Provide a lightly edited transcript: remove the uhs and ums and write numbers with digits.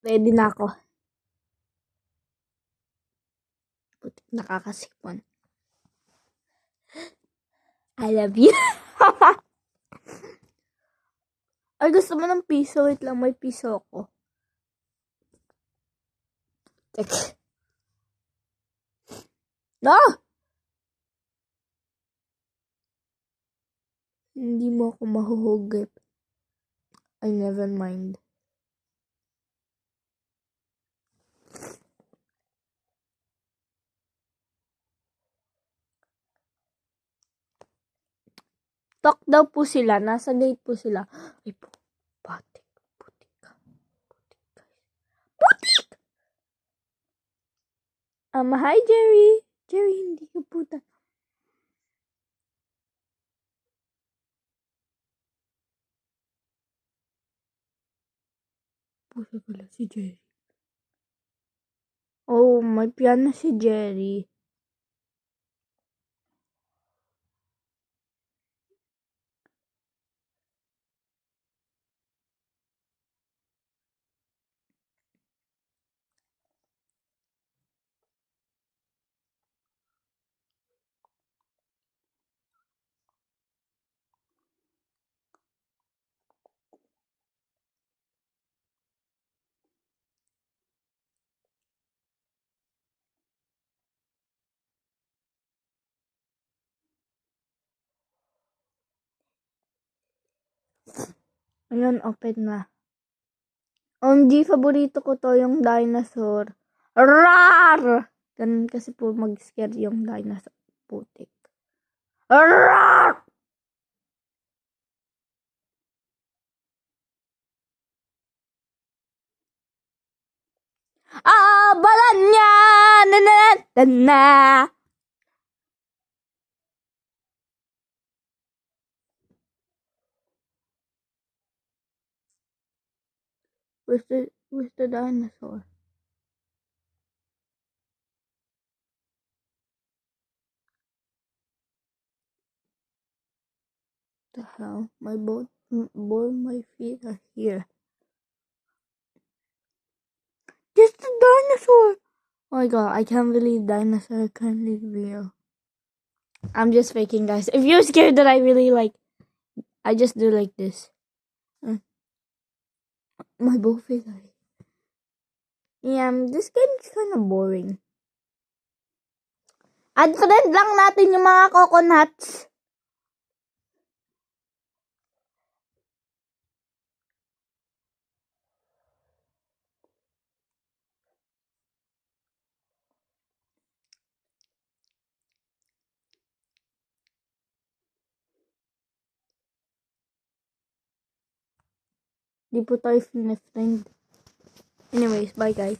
Ready na ako. Putik, nakakasipon. I love you. Ay, gusto mo ng piso? Wait lang, may piso ako. Tek. No! Hindi mo ako mahuhugip. I never mind. Talk daw po sila. Nasa date po sila. Ay po. Putik. Putik ka. Putik ka. Putik! Hi Jerry. Jerry, hindi ka puta. Pusa pala si Jerry. Oh, may piano si Jerry. Ayun, open na. OMG, paborito ko to, yung dinosaur. Rar! Ganun kasi po mag-scare yung dinosaur. Putik. Rar! Balan niya! Na. Where's the dinosaur? The hell? Both my feet are here. Just the dinosaur! Oh my god, I can't believe dinosaur can be real. I'm just faking, guys. If you're scared that I really I just do like this. My both feet are here. Yeah, this game's kind of boring. Add friend lang natin yung mga coconuts. Di po tayo friend. Anyways, bye guys.